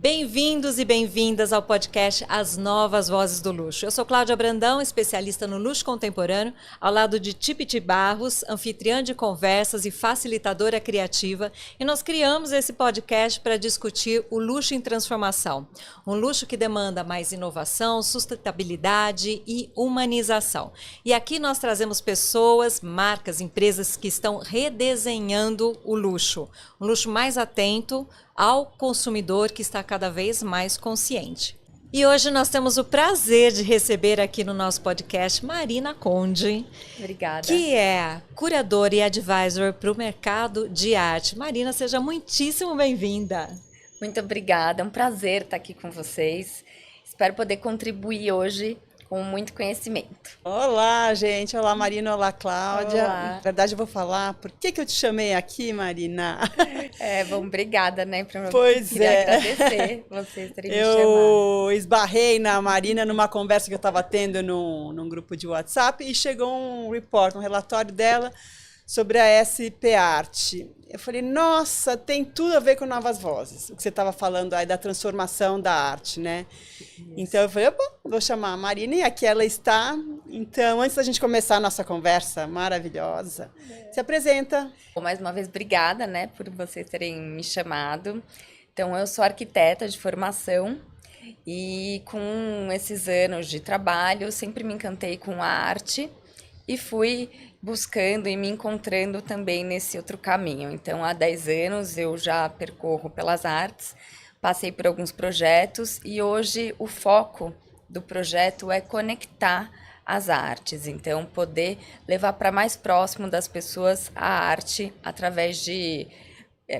Bem-vindos e bem-vindas ao podcast As Novas Vozes do Luxo. Eu sou Cláudia Brandão, especialista no luxo contemporâneo, ao lado de Tipiti Barros, anfitriã de conversas e facilitadora criativa, e nós criamos esse podcast para discutir o luxo em transformação. Um luxo que demanda mais inovação, sustentabilidade e humanização. E aqui nós trazemos pessoas, marcas, empresas que estão redesenhando o luxo. Um luxo mais atento ao consumidor que está cada vez mais consciente. E hoje nós temos o prazer de receber aqui no nosso podcast Marina Conde. Obrigada. Que é curadora e advisor para o mercado de arte. Marina, seja muitíssimo bem-vinda. Muito obrigada, é um prazer estar aqui com vocês. Espero poder contribuir hoje com muito conhecimento. Olá, gente. Olá, Marina. Olá, Cláudia. Olá. Na verdade, eu vou falar por que eu te chamei aqui, Marina. Bom, obrigada, né? Queria agradecer vocês terem me chamado. Eu esbarrei na Marina numa conversa que eu estava tendo num grupo de WhatsApp e chegou um relatório dela sobre a SP Arte. Eu falei, nossa, tem tudo a ver com Novas Vozes, o que você estava falando aí da transformação da arte, né? Isso. Então eu falei, vou chamar a Marina e aqui ela está. Então, antes da gente começar a nossa conversa maravilhosa, se apresenta. Bom, mais uma vez, obrigada, né, por vocês terem me chamado. Então, eu sou arquiteta de formação e com esses anos de trabalho, sempre me encantei com a arte e fui buscando e me encontrando também nesse outro caminho. Então, há 10 anos eu já percorro pelas artes, passei por alguns projetos e hoje o foco do projeto é conectar as artes. Então, poder levar para mais próximo das pessoas a arte através de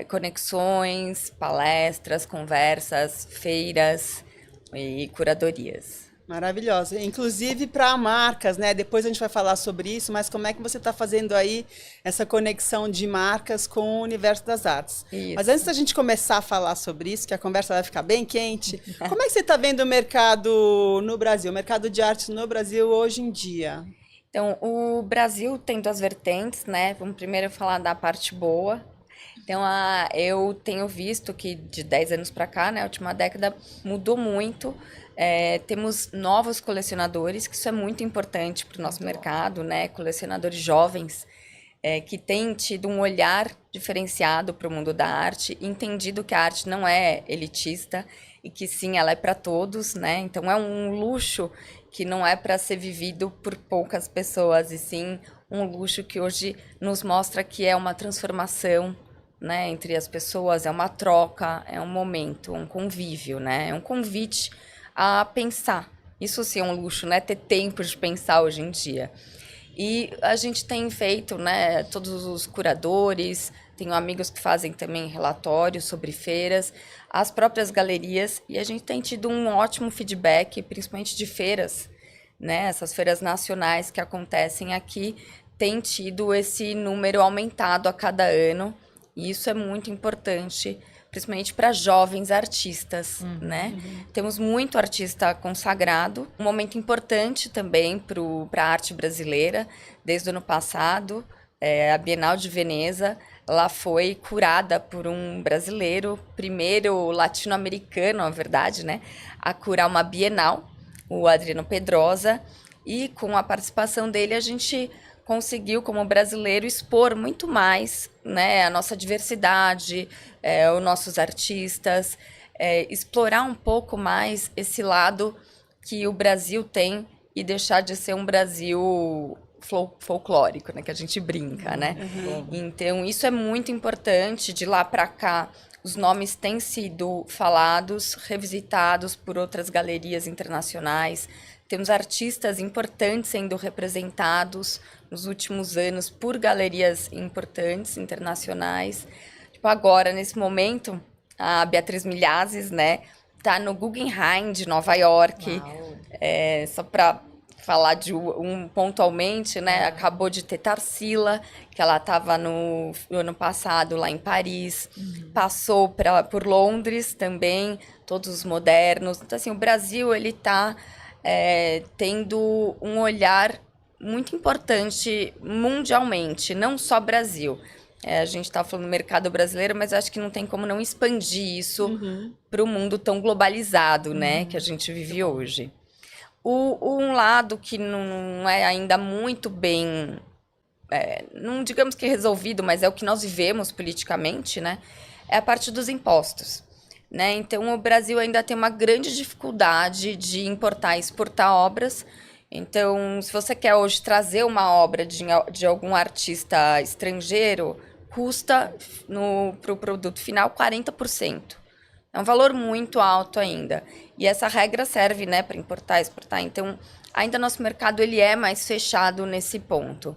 conexões, palestras, conversas, feiras e curadorias. Maravilhosa. Inclusive para marcas, né? Depois a gente vai falar sobre isso, mas como é que você está fazendo aí essa conexão de marcas com o universo das artes? Isso. Mas antes da gente começar a falar sobre isso, que a conversa vai ficar bem quente, como é que você está vendo o mercado no Brasil, o mercado de arte no Brasil hoje em dia? Então, o Brasil tem duas vertentes, né? Vamos primeiro falar da parte boa. Então, eu tenho visto que de 10 anos para cá, né, a última década mudou muito. Temos novos colecionadores, que isso é muito importante para o nosso mercado, né? Colecionadores jovens que têm tido um olhar diferenciado para o mundo da arte, entendido que a arte não é elitista e que sim, ela é para todos, né? Então é um luxo que não é para ser vivido por poucas pessoas, e sim um luxo que hoje nos mostra que é uma transformação, né, entre as pessoas, é uma troca, é um momento, um convívio, né? É um convite a pensar. Isso sim é um luxo, né? Ter tempo de pensar hoje em dia. E a gente tem feito, né? Todos os curadores, tenho amigos que fazem também relatórios sobre feiras, as próprias galerias, e a gente tem tido um ótimo feedback, principalmente de feiras, né? Essas feiras nacionais que acontecem aqui, tem tido esse número aumentado a cada ano, e isso é muito importante, principalmente para jovens artistas, né? Temos muito artista consagrado, um momento importante também para a arte brasileira. Desde o ano passado, a Bienal de Veneza, ela foi curada por um brasileiro, primeiro latino-americano, na verdade, né, a curar uma Bienal, o Adriano Pedrosa, e com a participação dele a gente conseguiu, como brasileiro, expor muito mais, né, a nossa diversidade, os nossos artistas, explorar um pouco mais esse lado que o Brasil tem e deixar de ser um Brasil folclórico, né, que a gente brinca, né? Então, isso é muito importante. De lá para cá, os nomes têm sido falados, revisitados por outras galerias internacionais. Temos artistas importantes sendo representados nos últimos anos por galerias importantes, internacionais. Tipo, agora, nesse momento, a Beatriz Milhazes, né, tá no Guggenheim de Nova York. Só para falar de pontualmente, né, acabou de ter Tarsila, que ela estava no ano passado lá em Paris, passou por Londres também, todos os modernos. Então, assim, o Brasil, ele está tendo um olhar muito importante mundialmente, não só Brasil. A gente está falando do mercado brasileiro, mas acho que não tem como não expandir isso para o mundo tão globalizado, né, que a gente vive hoje. Um lado que não é ainda muito bem, não digamos que resolvido, mas é o que nós vivemos politicamente, né, é a parte dos impostos. Né? Então, o Brasil ainda tem uma grande dificuldade de importar e exportar obras. Então, se você quer hoje trazer uma obra de algum artista estrangeiro, custa para o produto final 40%. É um valor muito alto ainda. E essa regra serve, né, para importar e exportar. Então, ainda nosso mercado ele é mais fechado nesse ponto.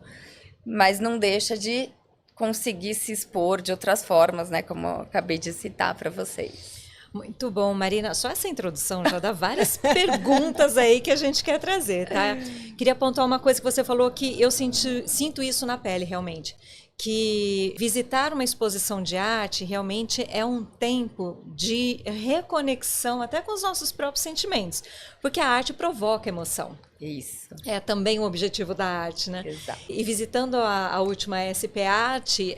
Mas não deixa de conseguir se expor de outras formas, né, como eu acabei de citar para vocês. Muito bom, Marina. Só essa introdução já dá várias perguntas aí que a gente quer trazer, tá? Queria apontar uma coisa que você falou que eu sinto isso na pele, realmente. Que visitar uma exposição de arte realmente é um tempo de reconexão até com os nossos próprios sentimentos. Porque a arte provoca emoção. Isso. É também o objetivo da arte, né? Exato. E visitando a última SP Arte,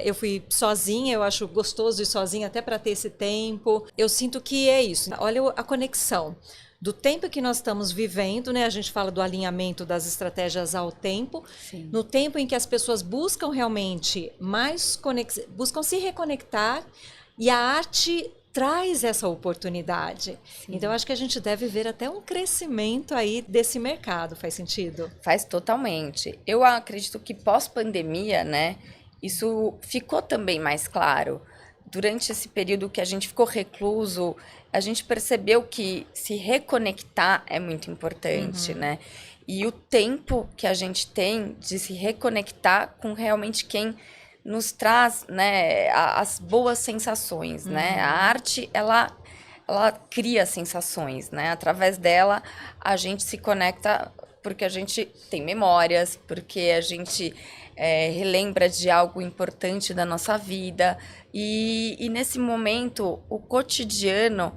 eu fui sozinha, eu acho gostoso ir sozinha até para ter esse tempo. Eu sinto que é isso. Olha a conexão do tempo que nós estamos vivendo, né? A gente fala do alinhamento das estratégias ao tempo. Sim. No tempo em que as pessoas buscam realmente buscam se reconectar e a arte traz essa oportunidade. Sim. Então, acho que a gente deve ver até um crescimento aí desse mercado. Faz sentido? Faz totalmente. Eu acredito que pós-pandemia, né, isso ficou também mais claro. Durante esse período que a gente ficou recluso, a gente percebeu que se reconectar é muito importante, né? E o tempo que a gente tem de se reconectar com realmente quem nos traz, né, as boas sensações, né? A arte, ela cria sensações, né? Através dela, a gente se conecta porque a gente tem memórias, porque a gente relembra de algo importante da nossa vida. E nesse momento, o cotidiano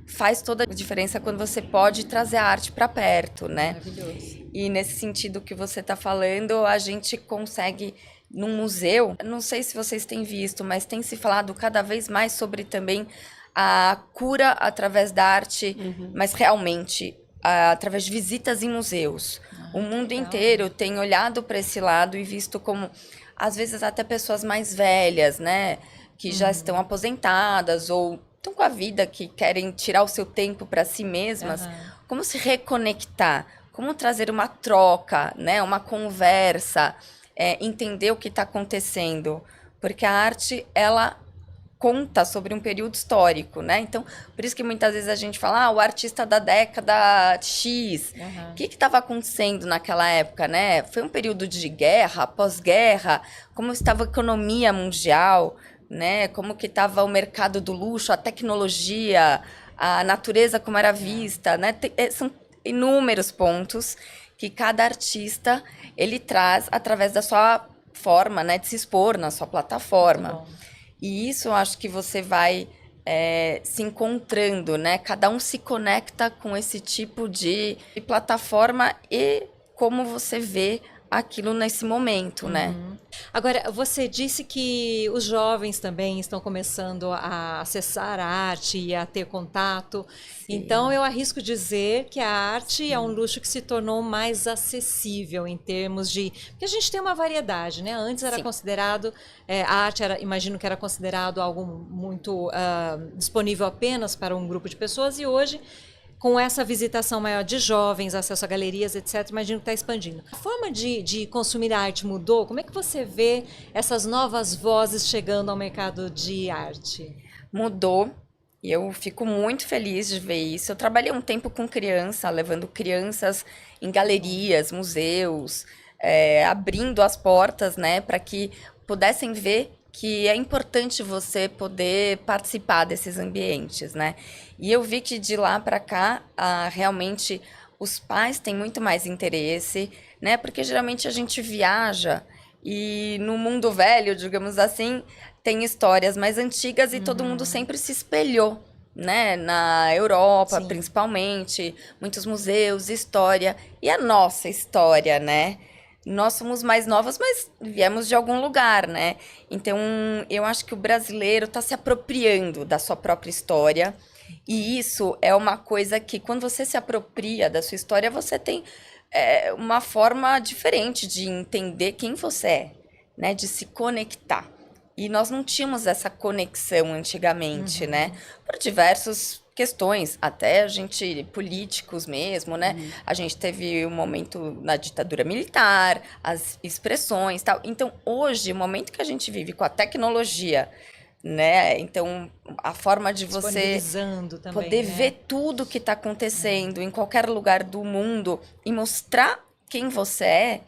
faz toda a diferença quando você pode trazer a arte para perto, né? Maravilhoso. E nesse sentido que você está falando, a gente consegue... Num museu, não sei se vocês têm visto, mas tem se falado cada vez mais sobre também a cura através da arte, mas realmente através de visitas em museus. O mundo inteiro tem olhado para esse lado e visto como, às vezes, até pessoas mais velhas, né, que já estão aposentadas ou estão com a vida, que querem tirar o seu tempo para si mesmas, como se reconectar, como trazer uma troca, né, uma conversa, entender o que está acontecendo, porque a arte, ela conta sobre um período histórico, né? Então, por isso que muitas vezes a gente fala, o artista da década X, o que estava acontecendo naquela época, né? Foi um período de guerra, pós-guerra, como estava a economia mundial, né? Como que estava o mercado do luxo, a tecnologia, a natureza como era vista, né? São inúmeros pontos que cada artista ele traz através da sua forma, né, de se expor na sua plataforma. E isso eu acho que você vai se encontrando, né? Cada um se conecta com esse tipo de plataforma e como você vê aquilo nesse momento, né? Agora, você disse que os jovens também estão começando a acessar a arte e a ter contato. Sim. Então, eu arrisco dizer que a arte é um luxo que se tornou mais acessível em termos de... Porque a gente tem uma variedade, né? Antes era considerado... a arte, imagino que era considerado algo muito disponível apenas para um grupo de pessoas e hoje... Com essa visitação maior de jovens, acesso a galerias, etc., imagino que está expandindo. A forma de consumir a arte mudou? Como é que você vê essas novas vozes chegando ao mercado de arte? Mudou. E eu fico muito feliz de ver isso. Eu trabalhei um tempo com criança, levando crianças em galerias, museus, abrindo as portas, né, para que pudessem ver que é importante você poder participar desses ambientes, né? E eu vi que de lá para cá, realmente, os pais têm muito mais interesse, né? Porque geralmente a gente viaja e no mundo velho, digamos assim, tem histórias mais antigas e todo mundo sempre se espelhou, né? Na Europa, principalmente, muitos museus, história. E a nossa história, né? Nós somos mais novas, mas viemos de algum lugar, né? Então, eu acho que o brasileiro está se apropriando da sua própria história. E isso é uma coisa que, quando você se apropria da sua história, você tem uma forma diferente de entender quem você é, né? De se conectar. E nós não tínhamos essa conexão antigamente, né? Por diversas questões, até políticos mesmo, né? A gente teve um momento na ditadura militar, as expressões e tal. Então, hoje, o momento que a gente vive com a tecnologia, né? Então, a forma de você também, poder né? ver tudo que está acontecendo em qualquer lugar do mundo e mostrar quem você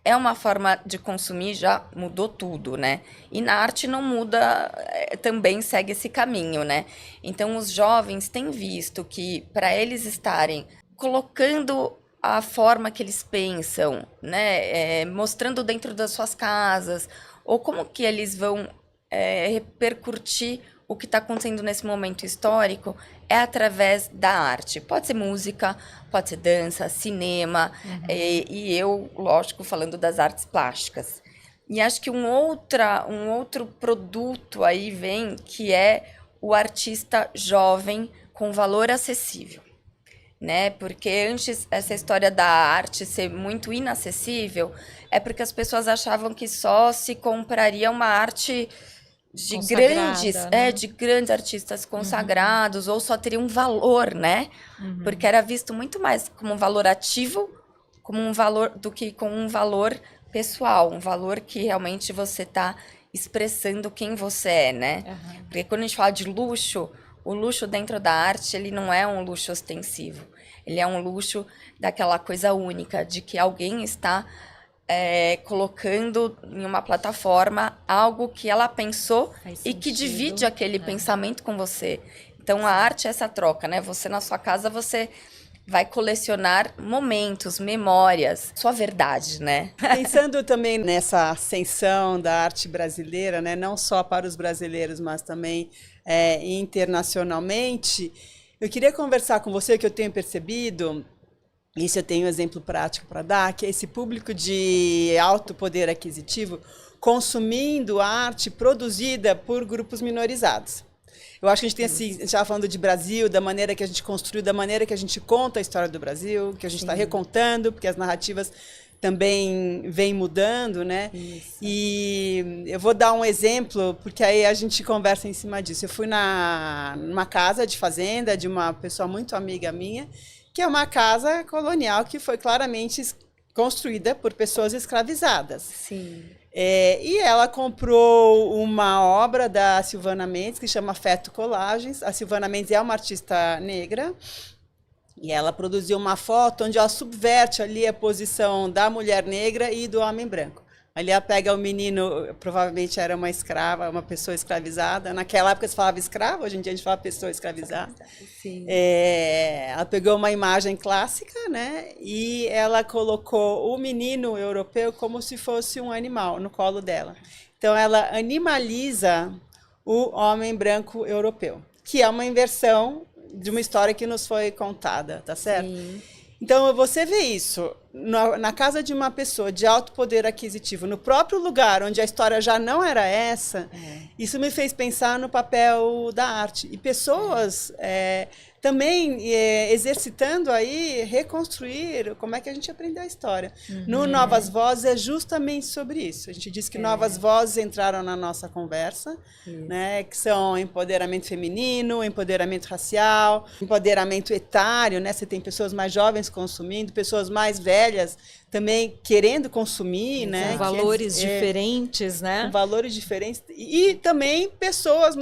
é uma forma de consumir, já mudou tudo, né? E na arte não muda, também segue esse caminho, né? Então, os jovens têm visto que, para eles estarem colocando a forma que eles pensam, né? Mostrando dentro das suas casas, ou como que eles vão repercutir o que está acontecendo nesse momento histórico, é através da arte. Pode ser música, pode ser dança, cinema, e eu, lógico, falando das artes plásticas. E acho que um outro produto aí vem, que é o artista jovem com valor acessível, né? Porque antes, essa história da arte ser muito inacessível é porque as pessoas achavam que só se compraria uma arte de grandes artistas consagrados, ou só teria um valor, né? Porque era visto muito mais como um valor ativo, como um valor, do que como um valor pessoal, um valor que realmente você está expressando quem você é, né? Porque quando a gente fala de luxo, o luxo dentro da arte, ele não é um luxo ostensivo. Ele é um luxo daquela coisa única, de que alguém está colocando em uma plataforma algo que ela pensou e que divide aquele pensamento com você. Então, a arte é essa troca, né? Você, na sua casa, você vai colecionar momentos, memórias, sua verdade, né? Pensando também nessa ascensão da arte brasileira, né? Não só para os brasileiros, mas também internacionalmente, eu queria conversar com você, que eu tenho percebido, isso eu tenho um exemplo prático para dar, que é esse público de alto poder aquisitivo consumindo arte produzida por grupos minorizados. Eu acho que a gente tem assim, a gente estava falando de Brasil, da maneira que a gente construiu, da maneira que a gente conta a história do Brasil, que a gente está recontando, porque as narrativas também vêm mudando, né? Isso. E eu vou dar um exemplo, porque aí a gente conversa em cima disso. Eu fui numa casa de fazenda de uma pessoa muito amiga minha, que é uma casa colonial que foi claramente construída por pessoas escravizadas. Sim. E ela comprou uma obra da Silvana Mendes, que chama Feto Colagens. A Silvana Mendes é uma artista negra, e ela produziu uma foto onde ela subverte ali a posição da mulher negra e do homem branco. Ali ela pega o menino, provavelmente era uma escrava, uma pessoa escravizada. Naquela época se falava escrava, hoje em dia a gente fala pessoa escravizada. Sim. Ela pegou uma imagem clássica, né? E ela colocou o menino europeu como se fosse um animal no colo dela. Então ela animaliza o homem branco europeu, que é uma inversão de uma história que nos foi contada, tá certo? Sim. Então, você vê isso na casa de uma pessoa de alto poder aquisitivo, no próprio lugar onde a história já não era essa, isso me fez pensar no papel da arte. E pessoas também exercitando aí, reconstruir como é que a gente aprendeu a história. No Novas Vozes é justamente sobre isso. A gente diz que novas vozes entraram na nossa conversa, né, que são empoderamento feminino, empoderamento racial, empoderamento etário, né? Você tem pessoas mais jovens consumindo, pessoas mais velhas também querendo consumir, né? Com valores diferentes, né? Com valores diferentes. E também pessoas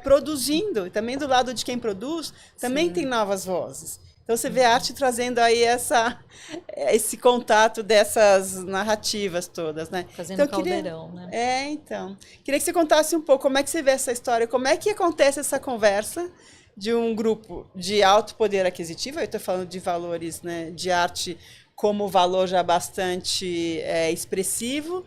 produzindo. Também do lado de quem produz, também tem novas vozes. Então você vê a arte trazendo aí esse contato dessas narrativas todas, né? Fazendo então, caldeirão, né? Então. Queria que você contasse um pouco como é que você vê essa história, como é que acontece essa conversa de um grupo de alto poder aquisitivo, eu estou falando de valores, né, de arte como valor já bastante expressivo,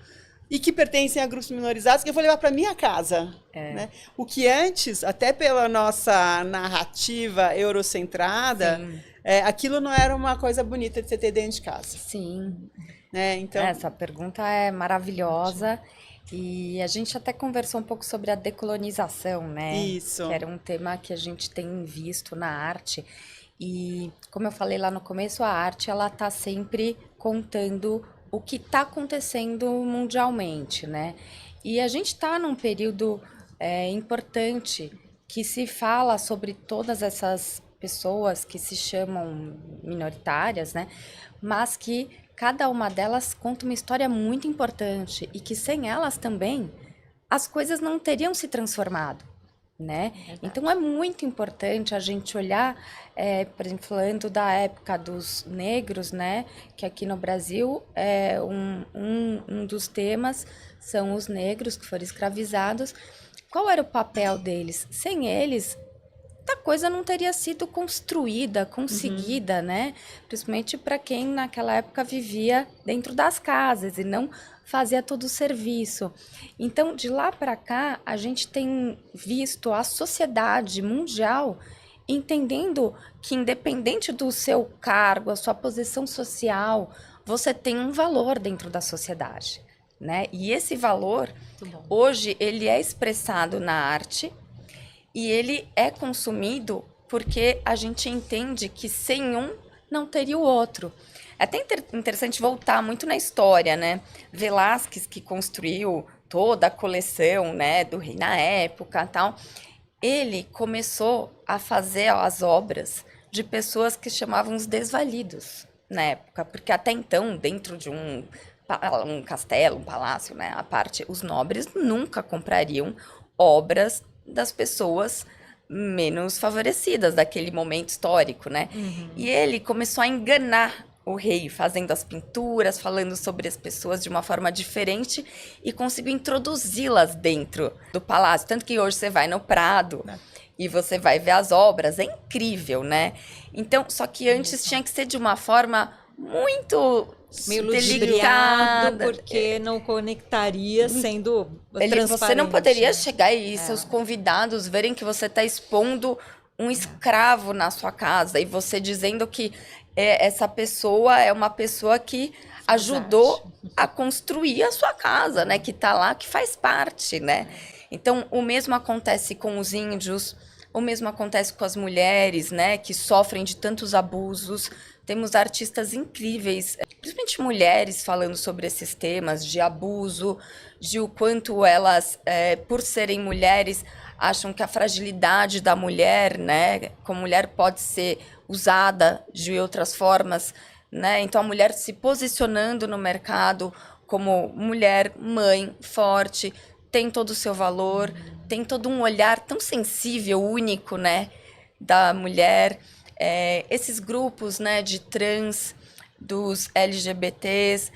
e que pertencem a grupos minorizados, que eu vou levar para minha casa. Né? O que antes, até pela nossa narrativa eurocentrada, aquilo não era uma coisa bonita de você ter dentro de casa. Sim. né? Então, Essa pergunta é maravilhosa. E a gente até conversou um pouco sobre a decolonização, né? isso. Que era um tema que a gente tem visto na arte. E, como eu falei lá no começo, a arte, ela tá sempre contando o que está acontecendo mundialmente, né? E a gente está num período importante que se fala sobre todas essas pessoas que se chamam minoritárias, né? Mas que cada uma delas conta uma história muito importante e que sem elas também as coisas não teriam se transformado, né? Então é muito importante a gente olhar, por exemplo, falando da época dos negros, né? Que aqui no Brasil um dos temas são os negros que foram escravizados. Qual era o papel deles? Sem eles, a coisa não teria sido construída, conseguida, né? Principalmente para quem naquela época vivia dentro das casas e não fazia todo o serviço. Então, de lá para cá, a gente tem visto a sociedade mundial entendendo que, independente do seu cargo, a sua posição social, você tem um valor dentro da sociedade, né? E esse valor, hoje, ele é expressado na arte. E ele é consumido porque a gente entende que sem um não teria o outro. É até interessante voltar muito na história, né? Velázquez, que construiu toda a coleção, né, do rei na época e tal, ele começou a fazer as obras de pessoas que chamavam os desvalidos na época, porque até então, dentro de um castelo, um palácio, né, a parte, os nobres nunca comprariam obras das pessoas menos favorecidas daquele momento histórico, né? E ele começou a enganar o rei, fazendo as pinturas, falando sobre as pessoas de uma forma diferente e conseguiu introduzi-las dentro do palácio. Tanto que hoje você vai no Prado e você vai ver as obras, é incrível, né? Então, só que antes tinha que ser de uma forma muito meio ludibriado, ludibriado, porque não conectaria sendo transparente. Você não poderia chegar e seus convidados verem que você está expondo um escravo na sua casa e você dizendo que essa pessoa é uma pessoa que ajudou a construir a sua casa, né? Que está lá, que faz parte, né? Então, o mesmo acontece com os índios, o mesmo acontece com as mulheres, né? Que sofrem de tantos abusos. Temos artistas incríveis, principalmente mulheres, falando sobre esses temas de abuso, de o quanto elas, por serem mulheres, acham que a fragilidade da mulher, né, como mulher pode ser usada de outras formas, né? Então a mulher se posicionando no mercado como mulher, mãe, forte, tem todo o seu valor, tem todo um olhar tão sensível, único, né, da mulher. Esses grupos, né, de trans, dos LGBTs,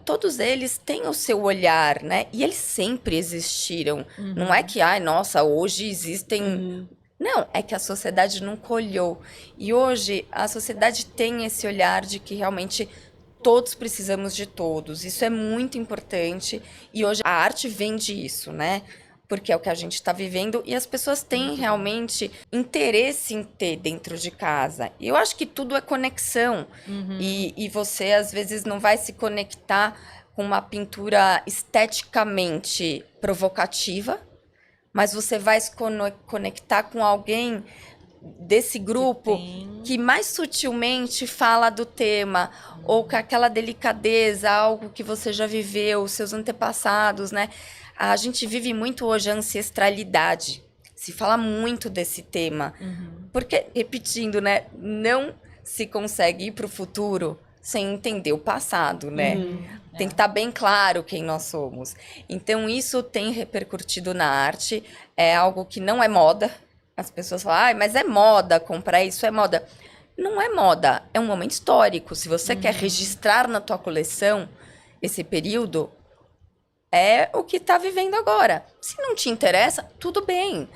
todos eles têm o seu olhar, né? E eles sempre existiram. Não é que, nossa, hoje existem... Não, é que a sociedade nunca olhou. E hoje a sociedade tem esse olhar de que realmente todos precisamos de todos. Isso é muito importante. E hoje a arte vende isso, né? Porque é o que a gente está vivendo e as pessoas têm realmente interesse em ter dentro de casa. E eu acho que tudo é conexão. E você, às vezes, não vai se conectar com uma pintura esteticamente provocativa, mas você vai se conectar com alguém desse grupo que mais sutilmente fala do tema, ou com aquela delicadeza, algo que você já viveu, seus antepassados, né? A gente vive muito hoje a ancestralidade. Se fala muito desse tema. Porque, repetindo, né? Não se consegue ir para o futuro sem entender o passado, né? Tem que estar bem claro quem nós somos. Então, isso tem repercutido na arte. É algo que não é moda. As pessoas falam, mas é moda comprar isso, é moda. Não é moda, é um momento histórico. Se você quer registrar na tua coleção esse período... é o que está vivendo agora. Se não te interessa, tudo bem.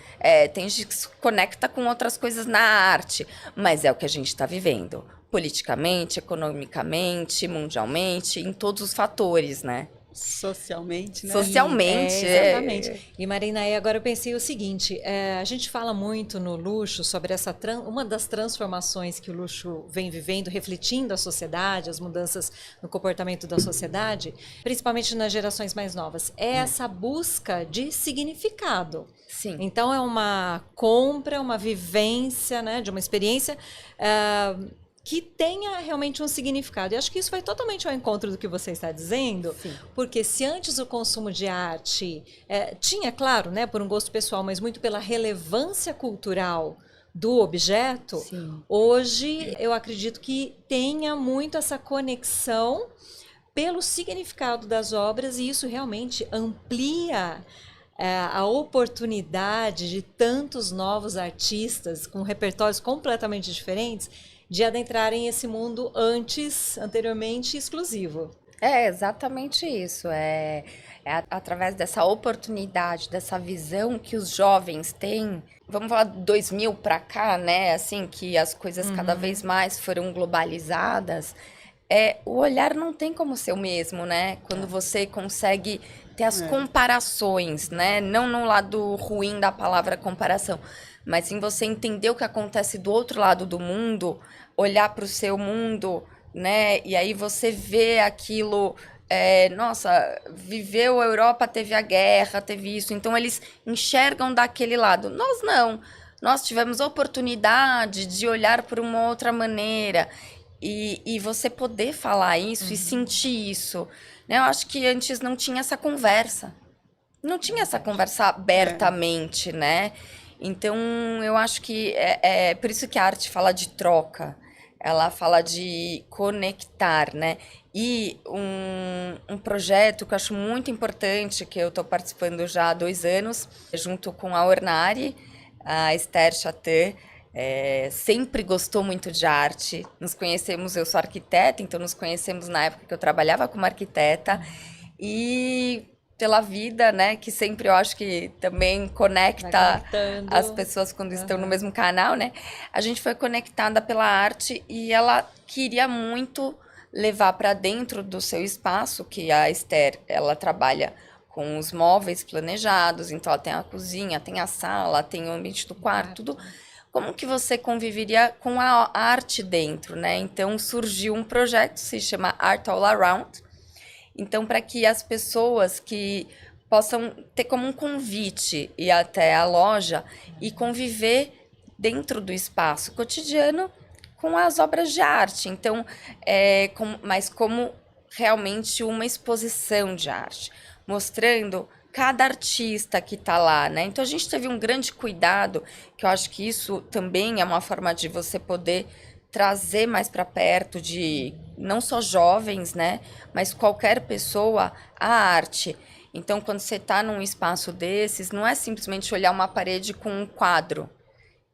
Tem gente que se conecta com outras coisas na arte, mas é o que a gente está vivendo. Politicamente, economicamente, mundialmente, em todos os fatores, né? Socialmente, né? Socialmente. Exatamente. E Marina, aí agora eu pensei o seguinte, a gente fala muito no luxo sobre uma das transformações que o luxo vem vivendo, refletindo a sociedade, as mudanças no comportamento da sociedade, principalmente nas gerações mais novas, é essa busca de significado. Sim. Então é uma compra, uma vivência, né, de uma experiência que tenha realmente um significado. E acho que isso vai totalmente ao encontro do que você está dizendo, Sim. porque se antes o consumo de arte tinha, claro, né, por um gosto pessoal, mas muito pela relevância cultural do objeto, Sim. hoje eu acredito que tenha muito essa conexão pelo significado das obras, e isso realmente amplia a oportunidade de tantos novos artistas com repertórios completamente diferentes de adentrarem esse mundo anteriormente exclusivo. É exatamente isso. Através dessa oportunidade, dessa visão que os jovens têm. Vamos falar de 2000 para cá, né? Assim, que as coisas cada vez mais foram globalizadas. O olhar não tem como ser o mesmo, né? Quando você consegue ter as comparações, né? Não no lado ruim da palavra comparação, mas sim você entender o que acontece do outro lado do mundo, olhar para o seu mundo, né? E aí você vê aquilo, nossa, viveu a Europa, teve a guerra, teve isso, então eles enxergam daquele lado. Nós não, nós tivemos a oportunidade de olhar por uma outra maneira e você poder falar isso e sentir isso, né? Eu acho que antes não tinha essa conversa. Não tinha essa conversa abertamente, né? Então, eu acho que é por isso que a arte fala de troca. Ela fala de conectar, né? E um projeto que eu acho muito importante, que eu estou participando já há 2 anos, junto com a Ornari, a Esther Chatê, sempre gostou muito de arte. Nos conhecemos, eu sou arquiteta, então nos conhecemos na época que eu trabalhava como arquiteta. E pela vida, né, que sempre eu acho que também conecta as pessoas quando estão no mesmo canal, né? A gente foi conectada pela arte e ela queria muito levar para dentro do seu espaço, que a Esther, ela trabalha com os móveis planejados, então ela tem a cozinha, tem a sala, tem o ambiente do quarto, tudo. Como que você conviveria com a arte dentro, né? Então surgiu um projeto que se chama Art All Around. Então, para que as pessoas que possam ter como um convite ir até a loja e conviver dentro do espaço cotidiano com as obras de arte. Então, mas como realmente uma exposição de arte, mostrando cada artista que está lá, né? Então, a gente teve um grande cuidado, que eu acho que isso também é uma forma de você poder trazer mais para perto de não só jovens, né, mas qualquer pessoa a arte. Então, quando você está num espaço desses, não é simplesmente olhar uma parede com um quadro,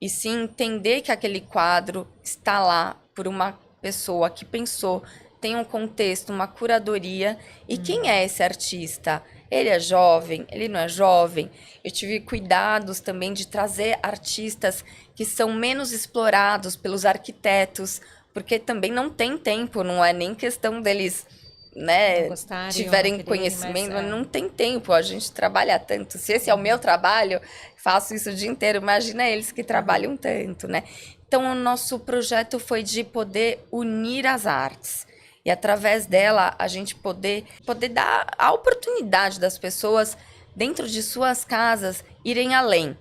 e sim entender que aquele quadro está lá por uma pessoa que pensou, tem um contexto, uma curadoria. E quem é esse artista? Ele é jovem? Ele não é jovem? Eu tive cuidados também de trazer artistas que são menos explorados pelos arquitetos, porque também não tem tempo, não é nem questão deles, né, tiverem conhecimento, mas não tem tempo, a gente trabalha tanto. Se esse é o meu trabalho, faço isso o dia inteiro, imagina eles que trabalham tanto, né? Então, o nosso projeto foi de poder unir as artes. E através dela, a gente poder dar a oportunidade das pessoas, dentro de suas casas, irem além,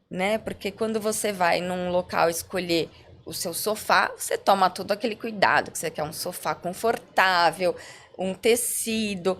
né? Porque quando você vai num local escolher o seu sofá, você toma todo aquele cuidado, que você quer um sofá confortável, um tecido.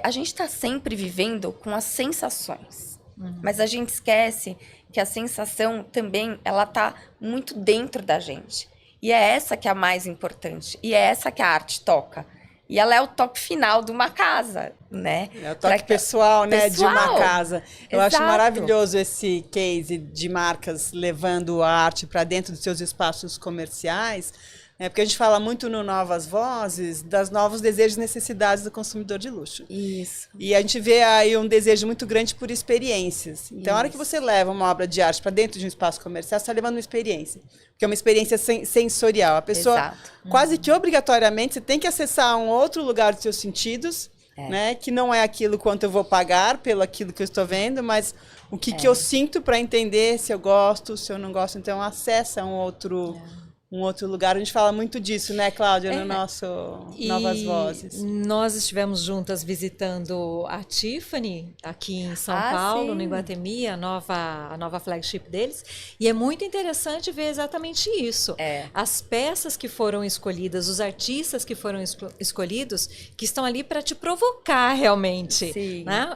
A gente está sempre vivendo com as sensações, mas a gente esquece que a sensação também, ela está muito dentro da gente. E é essa que é a mais importante. E é essa que a arte toca. E ela é o toque final de uma casa, né? É o toque pessoal, né? De uma casa. Eu Exato. acho maravilhoso esse case de marcas levando a arte para dentro dos seus espaços comerciais, né? Porque a gente fala muito no Novas Vozes das novos desejos e necessidades do consumidor de luxo. Isso. E a gente vê aí um desejo muito grande por experiências. Então, a hora que você leva uma obra de arte para dentro de um espaço comercial, você está levando uma experiência. Porque é uma experiência sensorial. A pessoa, quase que obrigatoriamente, você tem que acessar um outro lugar dos seus sentidos né? Que não é aquilo quanto eu vou pagar pelo aquilo que eu estou vendo, mas o que eu sinto para entender se eu gosto, se eu não gosto. Então, acessa um outro lugar. A gente fala muito disso, né, Cláudia, no nosso Novas Vozes. Nós estivemos juntas visitando a Tiffany, aqui em São Paulo, sim. no Iguatemi, a nova flagship deles. E é muito interessante ver exatamente isso. As peças que foram escolhidas, os artistas que foram escolhidos, que estão ali para te provocar realmente. Sim. Né?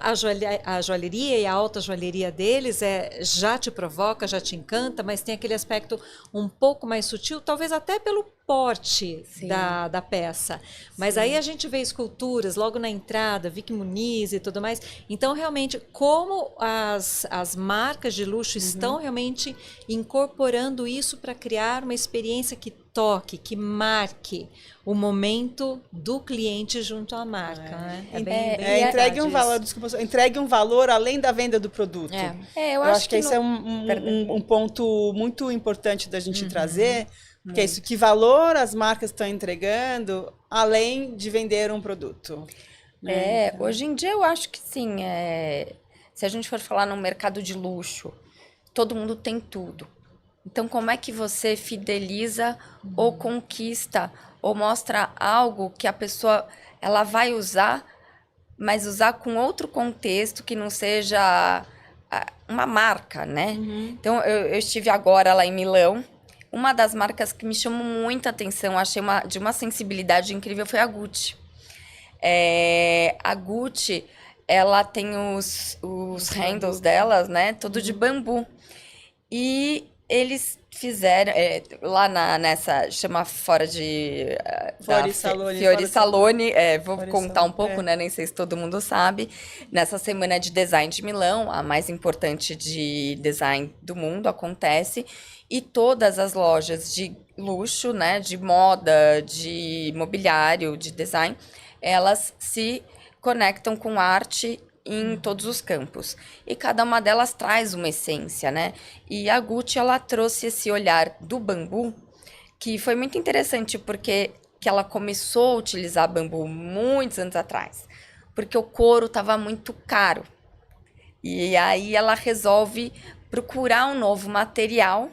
A joalheria e a alta joalheria deles já te provoca, já te encanta, mas tem aquele aspecto um pouco mais sutil, talvez até pelo porte da peça. Mas aí a gente vê esculturas logo na entrada, Vicky Muniz e tudo mais. Então, realmente, como as marcas de luxo estão realmente incorporando isso para criar uma experiência que toque, que marque o momento do cliente junto à marca. Né? Entregue um valor além da venda do produto. Eu acho que esse é um ponto muito importante da gente trazer, porque é isso, que valor as marcas estão entregando além de vender um produto. Né? Hoje em dia eu acho que sim. Se a gente for falar no mercado de luxo, todo mundo tem tudo. Então, como é que você fideliza ou conquista ou mostra algo que a pessoa ela vai usar, mas usar com outro contexto que não seja uma marca, né? Então, eu estive agora lá em Milão. Uma das marcas que me chamou muita atenção, achei de uma sensibilidade incrível, foi a Gucci. A Gucci, ela tem os handles delas, né? Todo de bambu. E eles fizeram, lá nessa, chama fora de... Fiori Salone, vou contar um pouco, né? Nem sei se todo mundo sabe. Nessa semana de design de Milão, a mais importante de design do mundo, acontece. E todas as lojas de luxo, né? De moda, de mobiliário, de design, elas se conectam com arte em todos os campos. E cada uma delas traz uma essência, né? E a Gucci, ela trouxe esse olhar do bambu, que foi muito interessante, porque que ela começou a utilizar bambu muitos anos atrás, porque o couro estava muito caro. E aí ela resolve procurar um novo material,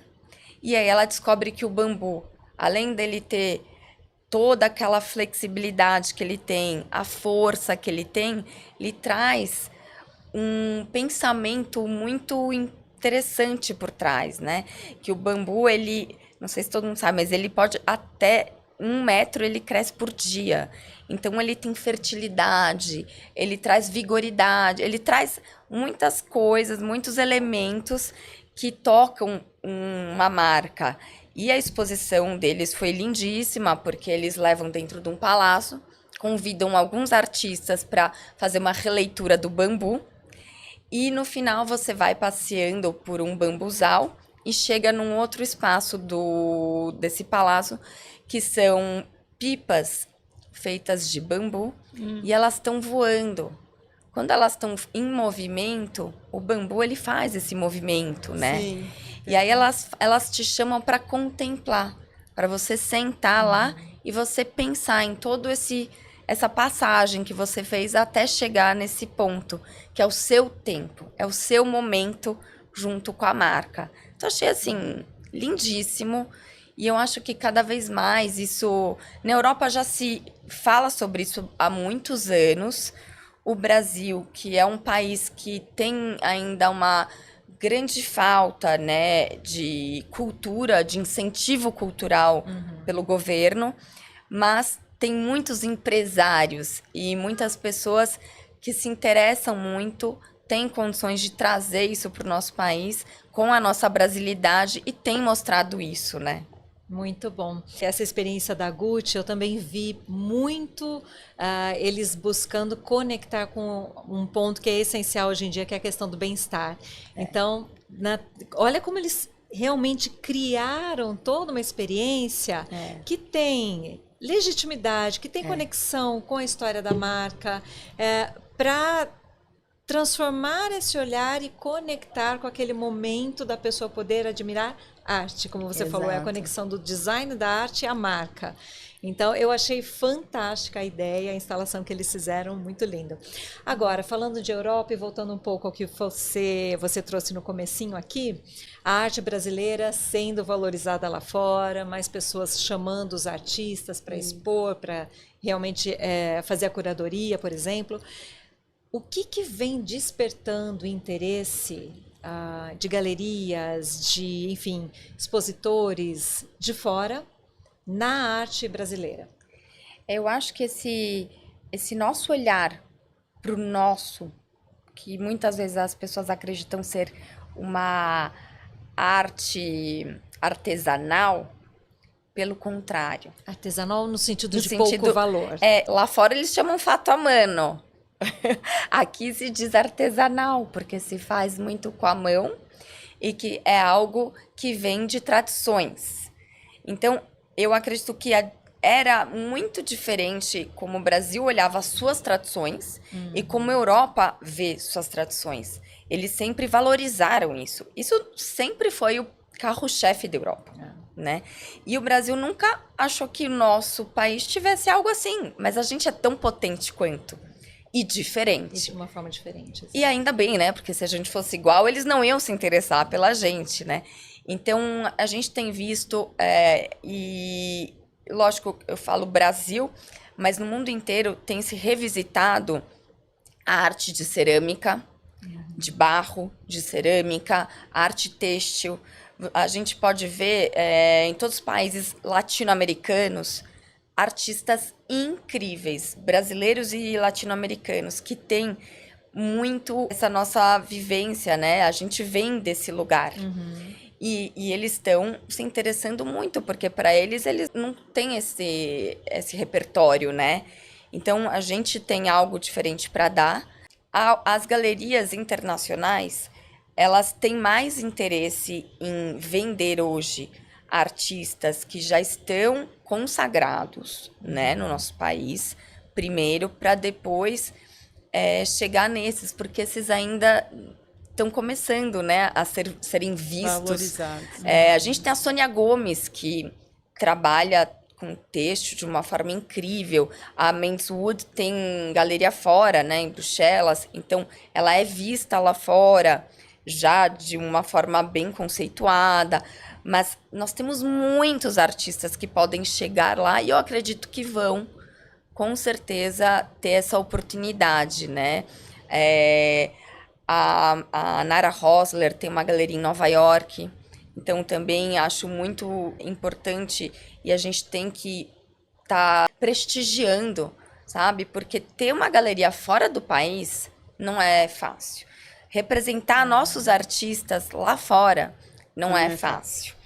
e aí ela descobre que o bambu, além dele ter toda aquela flexibilidade que ele tem, a força que ele tem, ele traz um pensamento muito interessante por trás, né? Que o bambu, ele, não sei se todo mundo sabe, mas ele pode até 1 metro, ele cresce por dia. Então, ele tem fertilidade, ele traz vigoridade, ele traz muitas coisas, muitos elementos que tocam uma marca. E a exposição deles foi lindíssima, porque eles levam dentro de um palácio, convidam alguns artistas para fazer uma releitura do bambu, e no final você vai passeando por um bambuzal e chega num outro espaço desse palácio, que são pipas feitas de bambu, e elas estão voando. Quando elas estão em movimento, o bambu ele faz esse movimento, né? Sim. E aí elas te chamam para contemplar, para você sentar lá e você pensar em todo essa passagem que você fez até chegar nesse ponto, que é o seu tempo, é o seu momento junto com a marca. Então, achei, assim, lindíssimo. E eu acho que cada vez mais isso... Na Europa já se fala sobre isso há muitos anos. O Brasil, que é um país que tem ainda uma grande falta, né, de cultura, de incentivo cultural pelo governo, mas tem muitos empresários e muitas pessoas que se interessam muito, têm condições de trazer isso para o nosso país com a nossa brasilidade e tem mostrado isso, né? Muito bom. Essa experiência da Gucci, eu também vi muito eles buscando conectar com um ponto que é essencial hoje em dia, que é a questão do bem-estar. Então, olha como eles realmente criaram toda uma experiência que tem legitimidade, que tem conexão com a história da marca, para transformar esse olhar e conectar com aquele momento da pessoa poder admirar arte, como você falou, é a conexão do design da arte e a marca. Então, eu achei fantástica a ideia, a instalação que eles fizeram, muito linda. Agora, falando de Europa e voltando um pouco ao que você trouxe no comecinho aqui, a arte brasileira sendo valorizada lá fora, mais pessoas chamando os artistas para expor, para realmente fazer a curadoria, por exemplo. O que vem despertando interesse de galerias, de, enfim, expositores de fora na arte brasileira? Eu acho que esse nosso olhar para o nosso, que muitas vezes as pessoas acreditam ser uma arte artesanal, pelo contrário. Artesanal no sentido No de sentido, pouco valor. Lá fora eles chamam fato a mano. Aqui se diz artesanal, porque se faz muito com a mão e que é algo que vem de tradições. Então, eu acredito que era muito diferente como o Brasil olhava as suas tradições e como a Europa vê suas tradições. Eles sempre valorizaram isso. Isso sempre foi o carro-chefe da Europa, né? E o Brasil nunca achou que o nosso país tivesse algo assim, mas a gente é tão potente quanto. E diferente. E de uma forma diferente. E ainda bem, né? Porque se a gente fosse igual, eles não iam se interessar pela gente, né? Então, a gente tem visto, e lógico, eu falo Brasil, mas no mundo inteiro tem se revisitado a arte de cerâmica, de barro, de cerâmica, a arte têxtil. A gente pode ver em todos os países latino-americanos artistas incríveis, brasileiros e latino-americanos, que têm muito essa nossa vivência, né? A gente vem desse lugar. E eles estão se interessando muito, porque para eles não têm esse repertório, né? Então, a gente tem algo diferente para dar. As galerias internacionais, elas têm mais interesse em vender hoje artistas que já estão consagrados, né, no nosso país, primeiro, para depois chegar nesses, porque esses ainda estão começando, né, a serem vistos. Valorizados. A gente tem a Sônia Gomes, que trabalha com texto de uma forma incrível. A Mendes Wood tem galeria fora, né, em Bruxelas, então ela é vista lá fora, já de uma forma bem conceituada. Mas nós temos muitos artistas que podem chegar lá e eu acredito que vão, com certeza, ter essa oportunidade, né? A Nara Rosler tem uma galeria em Nova York, então também acho muito importante e a gente tem que estar prestigiando, sabe? Porque ter uma galeria fora do país não é fácil. Representar nossos artistas lá fora não é fácil.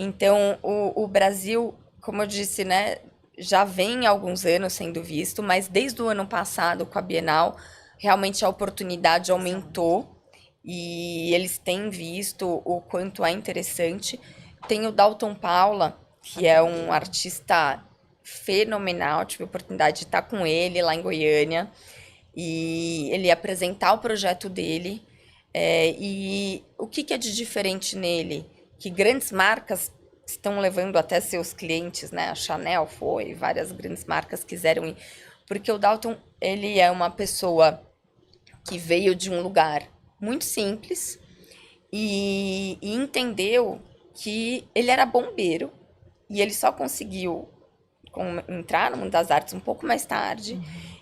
Então, o Brasil, como eu disse, né, já vem há alguns anos sendo visto, mas desde o ano passado, com a Bienal, realmente a oportunidade aumentou e eles têm visto o quanto é interessante. Tem o Dalton Paula, que é um artista fenomenal, tive a oportunidade de estar com ele lá em Goiânia e ele apresentar o projeto dele. E o que é de diferente nele? Que grandes marcas estão levando até seus clientes, né? A Chanel foi, várias grandes marcas quiseram ir. Porque o Dalton, ele é uma pessoa que veio de um lugar muito simples e entendeu que ele era bombeiro e ele só conseguiu entrar no mundo das artes um pouco mais tarde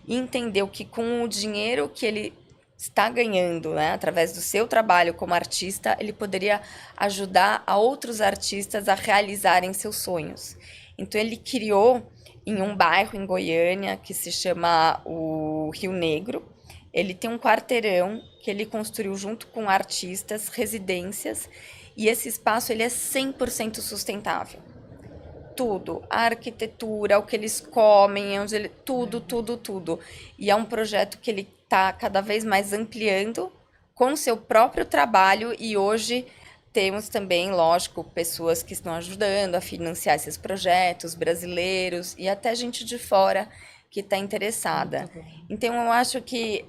e entendeu que com o dinheiro que ele está ganhando, né, através do seu trabalho como artista, ele poderia ajudar a outros artistas a realizarem seus sonhos. Então, ele criou em um bairro em Goiânia que se chama o Rio Negro. Ele tem um quarteirão que ele construiu junto com artistas, residências, e esse espaço ele é 100% sustentável. Tudo, a arquitetura, o que eles comem, tudo. E é um projeto que ele está cada vez mais ampliando com o seu próprio trabalho e hoje temos também, lógico, pessoas que estão ajudando a financiar esses projetos, brasileiros e até gente de fora que está interessada. Então, eu acho que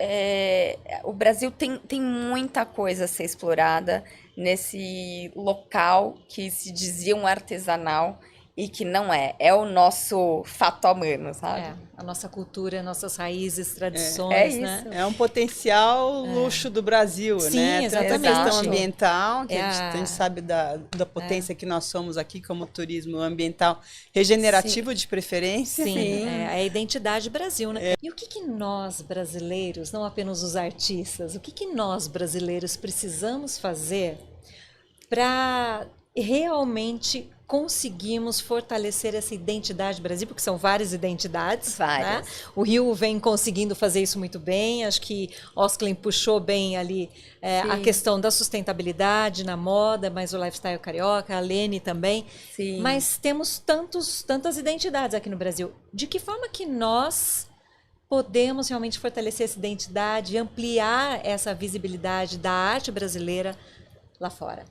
o Brasil tem muita coisa a ser explorada nesse local que se dizia um artesanal e que não é. É o nosso fato humano, sabe? É, a nossa cultura, nossas raízes, tradições, isso. né? É um potencial luxo do Brasil, Sim, né? exatamente. Tanto a questão ambiental, que a É. gente sabe da potência que nós somos aqui como turismo ambiental regenerativo de preferência. Sim, é a identidade Brasil, né? E o que nós brasileiros, não apenas os artistas, o que nós brasileiros precisamos fazer para realmente conseguimos fortalecer essa identidade Brasil, porque são várias identidades. Várias. Né? O Rio vem conseguindo fazer isso muito bem. Acho que Osklen puxou bem ali a questão da sustentabilidade na moda, mas o lifestyle carioca, a Lene também. Sim. Mas temos tantas identidades aqui no Brasil. De que forma que nós podemos realmente fortalecer essa identidade, ampliar essa visibilidade da arte brasileira lá fora?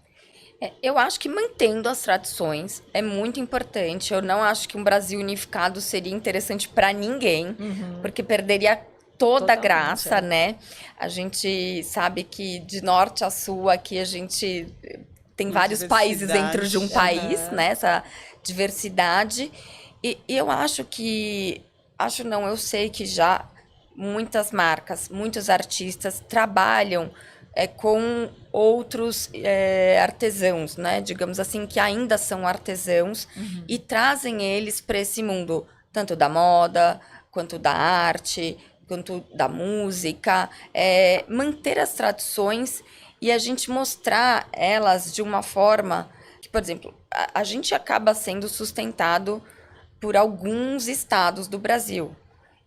Eu acho que mantendo as tradições é muito importante. Eu não acho que um Brasil unificado seria interessante para ninguém, porque perderia toda a graça, né? A gente sabe que de norte a sul aqui a gente tem vários países dentro de um país, né? Essa diversidade. E eu acho que... Acho não, eu sei que já muitas marcas, muitos artistas trabalham com outros artesãos, né? Digamos assim, que ainda são artesãos e trazem eles para esse mundo, tanto da moda, quanto da arte, quanto da música. Manter as tradições e a gente mostrar elas de uma forma que, por exemplo, a gente acaba sendo sustentado por alguns estados do Brasil.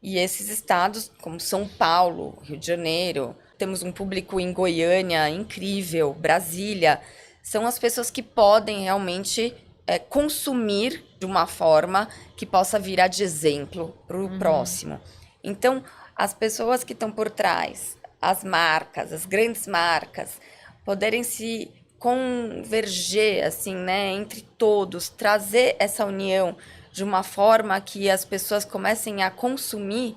E esses estados, como São Paulo, Rio de Janeiro, temos um público em Goiânia incrível, Brasília, são as pessoas que podem realmente consumir de uma forma que possa virar de exemplo para o próximo. Então, as pessoas que estão por trás, as marcas, as grandes marcas, poderem se converger assim, né, entre todos, trazer essa união de uma forma que as pessoas comecem a consumir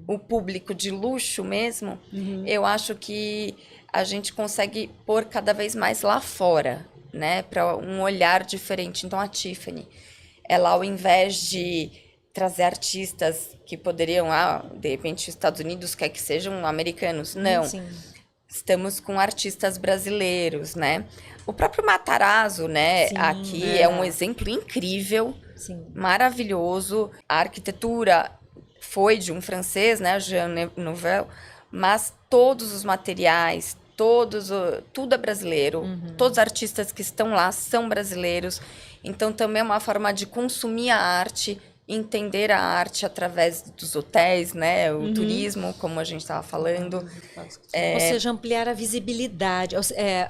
o público de luxo mesmo, eu acho que a gente consegue pôr cada vez mais lá fora, né, para um olhar diferente. Então, a Tiffany, ela, ao invés de trazer artistas que poderiam, de repente, os Estados Unidos quer que sejam americanos, não. Sim. Estamos com artistas brasileiros, né? O próprio Matarazzo, né, aqui é um exemplo incrível, maravilhoso. A arquitetura foi de um francês, né, Jean Nouvel, mas todos os materiais, tudo é brasileiro, todos os artistas que estão lá são brasileiros, então também é uma forma de consumir a arte, entender a arte através dos hotéis, né, o turismo, como a gente estava falando. Ou seja, ampliar a visibilidade,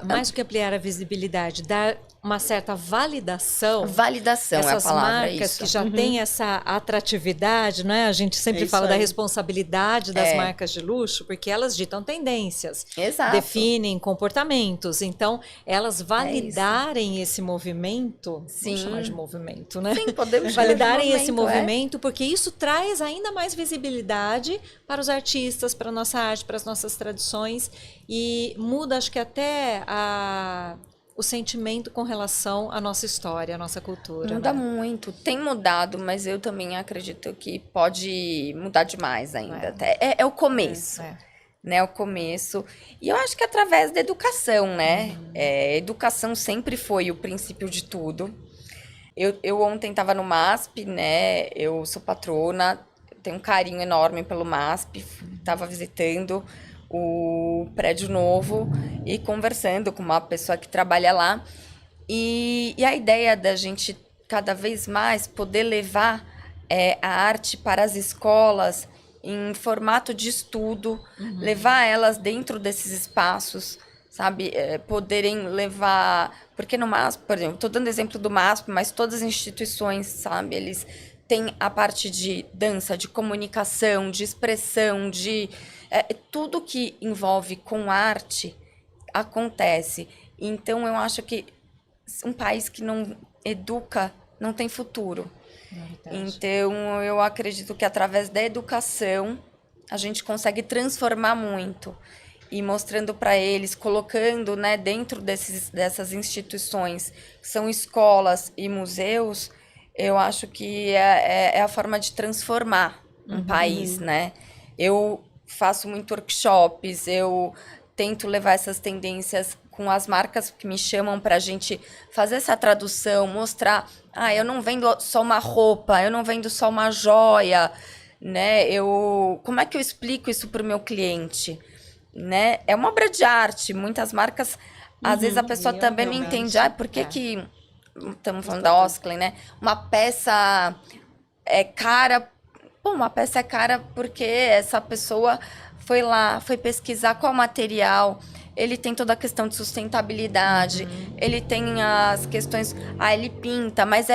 mais do que ampliar a visibilidade, dar uma certa validação. Validação é a palavra, marcas isso. Que já têm essa atratividade, né? A gente sempre fala da responsabilidade das marcas de luxo, porque elas ditam tendências, definem comportamentos. Então, elas validarem esse movimento, vamos chamar de movimento, né? Sim, podemos validarem esse movimento, porque isso traz ainda mais visibilidade para os artistas, para a nossa arte, para as nossas tradições, e muda, acho que até o sentimento com relação à nossa história, à nossa cultura. Muda muito. Tem mudado, mas eu também acredito que pode mudar demais ainda. É o começo. Né, o começo. E eu acho que através da educação, né? Educação sempre foi o princípio de tudo. Eu ontem estava no MASP, né? Eu sou patrona, tenho um carinho enorme pelo MASP. Estava visitando o prédio novo e conversando com uma pessoa que trabalha lá. E a ideia da gente cada vez mais poder levar a arte para as escolas em formato de estudo, levar elas dentro desses espaços, sabe? Poderem levar... Porque no MASP, por exemplo, estou dando exemplo do MASP, mas todas as instituições, sabe? Eles têm a parte de dança, de comunicação, de expressão, de... tudo que envolve com arte acontece. Então, eu acho que um país que não educa não tem futuro. Então, eu acredito que através da educação a gente consegue transformar muito. E mostrando para eles, colocando, né, dentro dessas instituições, que são escolas e museus, eu acho que é a forma de transformar um país, né? Eu faço muito workshops, eu tento levar essas tendências com as marcas que me chamam para a gente fazer essa tradução, mostrar, eu não vendo só uma roupa, eu não vendo só uma joia, né? Como é que eu explico isso para o meu cliente? Né? É uma obra de arte, muitas marcas, às vezes a pessoa também não entende, por que que, estamos falando da Osklen, né? Uma peça é cara, uma peça é cara porque essa pessoa foi lá, foi pesquisar qual material, ele tem toda a questão de sustentabilidade, ele tem as questões, ele pinta, mas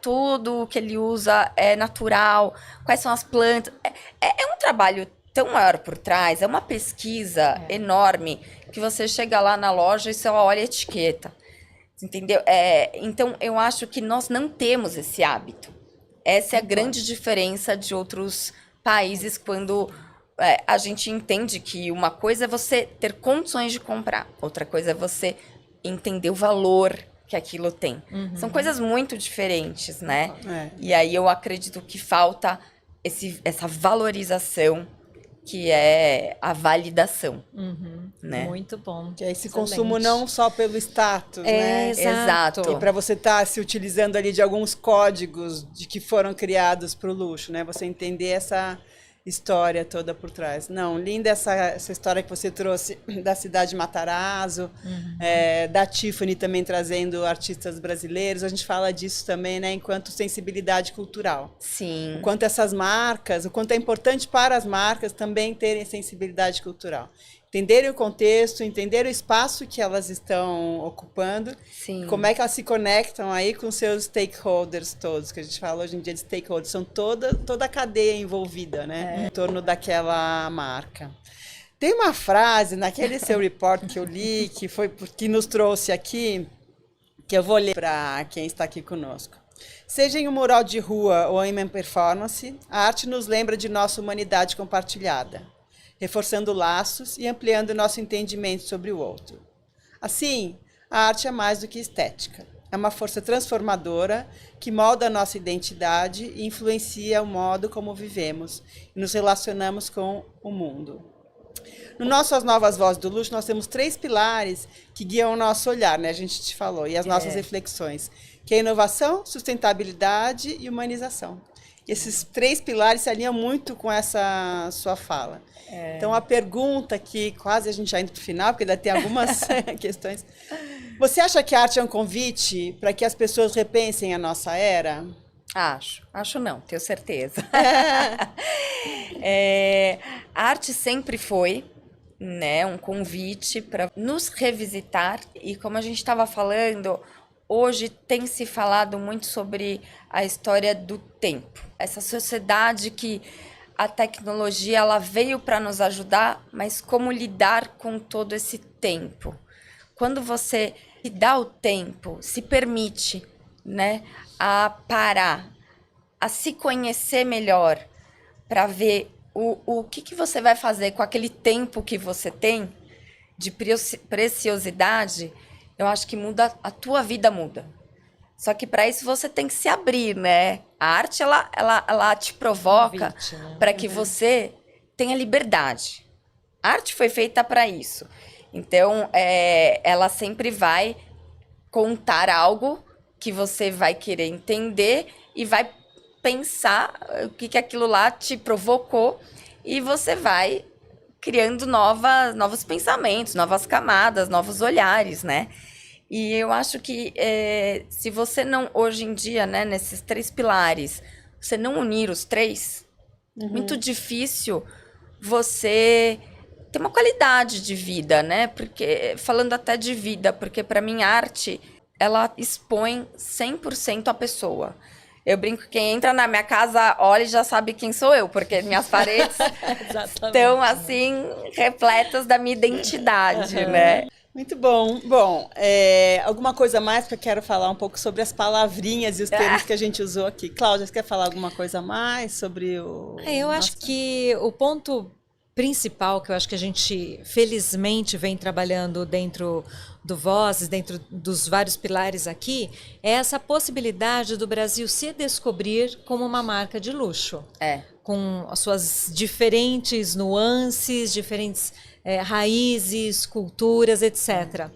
tudo que ele usa é natural, quais são as plantas, é um trabalho tão maior por trás, é uma pesquisa enorme, que você chega lá na loja e você olha a etiqueta, entendeu? Então, eu acho que nós não temos esse hábito. Essa é a grande diferença de outros países, quando a gente entende que uma coisa é você ter condições de comprar, outra coisa é você entender o valor que aquilo tem. São coisas muito diferentes, né? E aí eu acredito que falta essa valorização, que é a validação, né? Muito bom. Que é esse consumo não só pelo status, né? Exato. E para você estar se utilizando ali de alguns códigos que foram criados para o luxo, né? Você entender essa história toda por trás. Não, linda essa história que você trouxe da cidade de Matarazzo, da Tiffany também trazendo artistas brasileiros. A gente fala disso também, né, enquanto sensibilidade cultural. Sim. O quanto essas marcas, o quanto é importante para as marcas também terem sensibilidade cultural. Entenderem o contexto, entender o espaço que elas estão ocupando, Sim. Como é que elas se conectam aí com seus stakeholders todos, que a gente fala hoje em dia de stakeholders, são toda a cadeia envolvida, né, em torno daquela marca. Tem uma frase naquele seu report que eu li, que nos trouxe aqui, que eu vou ler para quem está aqui conosco. Seja em um mural de rua ou em uma performance, a arte nos lembra de nossa humanidade compartilhada, reforçando laços e ampliando nosso entendimento sobre o outro. Assim, a arte é mais do que estética. É uma força transformadora que molda a nossa identidade e influencia o modo como vivemos e nos relacionamos com o mundo. No nosso As Novas Vozes do Luxo, nós temos 3 pilares que guiam o nosso olhar, né? A gente te falou, e as nossas reflexões, que é inovação, sustentabilidade e humanização. E esses 3 pilares se alinham muito com essa sua fala. Então, a pergunta que quase a gente já indo para o final, porque ainda tem algumas questões. Você acha que a arte é um convite para que as pessoas repensem a nossa era? Acho não, tenho certeza. A arte sempre foi, né, um convite para nos revisitar, e como a gente estava falando, hoje tem se falado muito sobre a história do tempo. Essa sociedade que a tecnologia ela veio para nos ajudar, mas como lidar com todo esse tempo? Quando você se dá o tempo, se permite, né, a parar, a se conhecer melhor, para ver o que você vai fazer com aquele tempo que você tem de preciosidade, eu acho que a tua vida muda. Só que para isso você tem que se abrir, né? A arte, ela te provoca para que você tenha liberdade. A arte foi feita para isso. Então, ela sempre vai contar algo que você vai querer entender e vai pensar o que aquilo lá te provocou, e você vai criando novos pensamentos, novas camadas, novos olhares, né? E eu acho que se você não, hoje em dia, né, nesses 3 pilares, você não unir os 3, muito difícil você ter uma qualidade de vida, né? Porque, falando até de vida, porque para mim a arte, ela expõe 100% a pessoa. Eu brinco que quem entra na minha casa, olha e já sabe quem sou eu, porque minhas paredes estão, assim, repletas da minha identidade, né? Muito bom. Bom, alguma coisa mais, porque eu quero falar um pouco sobre as palavrinhas e os termos que a gente usou aqui. Cláudia, você quer falar alguma coisa mais sobre o... Eu acho que o ponto principal que eu acho que a gente felizmente vem trabalhando dentro do Vozes, dentro dos vários pilares aqui, é essa possibilidade do Brasil se descobrir como uma marca de luxo. Com as suas diferentes nuances, diferentes raízes, culturas, etc.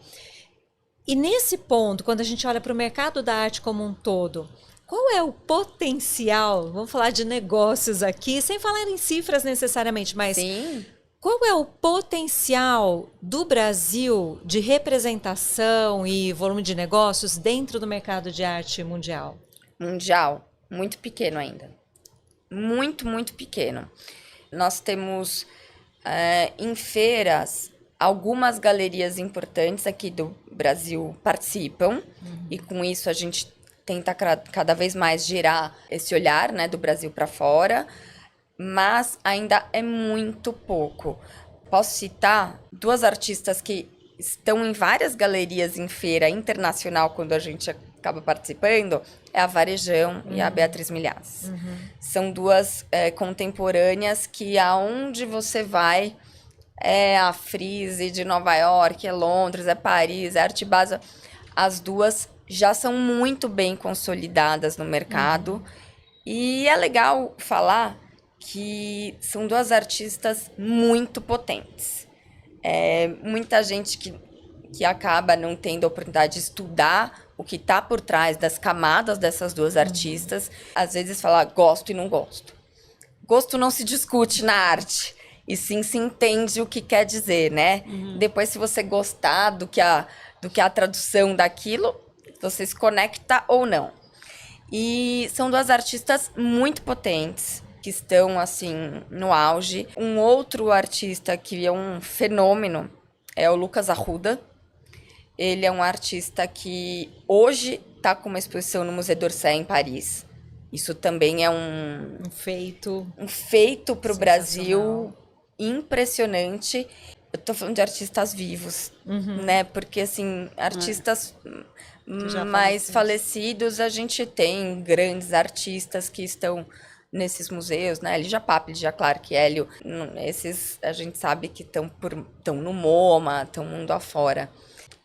E nesse ponto, quando a gente olha para o mercado da arte como um todo, qual é o potencial, vamos falar de negócios aqui, sem falar em cifras necessariamente, mas Sim. Qual é o potencial do Brasil de representação e volume de negócios dentro do mercado de arte mundial? Mundial, muito pequeno ainda. Muito, muito pequeno. Nós temos em feiras, algumas galerias importantes aqui do Brasil participam, e com isso a gente tenta cada vez mais girar esse olhar, né, do Brasil para fora, mas ainda é muito pouco. Posso citar 2 artistas que estão em várias galerias em feira internacional quando a gente acaba participando, é a Varejão e a Beatriz Milhazes. São 2 contemporâneas que aonde você vai, é a Frieze de Nova York, é Londres, é Paris, é Arte Basel, as 2 já são muito bem consolidadas no mercado. E é legal falar que são 2 artistas muito potentes. Muita gente que acaba não tendo a oportunidade de estudar o que está por trás das camadas dessas 2 artistas, às vezes fala gosto e não gosto. Gosto não se discute na arte, e sim se entende o que quer dizer, né? Depois, se você gostar do que a tradução daquilo, você se conecta ou não. E são 2 artistas muito potentes, que estão, assim, no auge. Um outro artista que é um fenômeno é o Lucas Arruda. Ele é um artista que hoje está com uma exposição no Museu d'Orsay, em Paris. Isso também é um feito para o Brasil impressionante. Eu tô falando de artistas vivos, né? Porque, assim, artistas mais falecidos, a gente tem grandes artistas que estão nesses museus, né? Lígia Pape, Lígia Clark, Hélio, esses a gente sabe que estão no MoMA, estão mundo afora.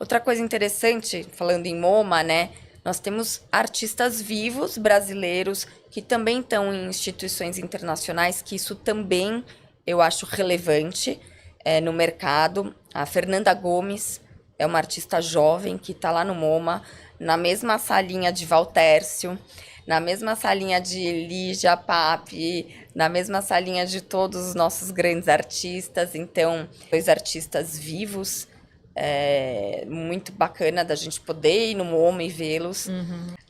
Outra coisa interessante, falando em MoMA, né? Nós temos artistas vivos brasileiros que também estão em instituições internacionais, que isso também eu acho relevante no mercado. A Fernanda Gomes é uma artista jovem que está lá no MoMA, na mesma salinha de Valtércio, na mesma salinha de Lígia Pape, na mesma salinha de todos os nossos grandes artistas. Então, 2 artistas vivos, muito bacana da gente poder ir no MoMA e vê-los.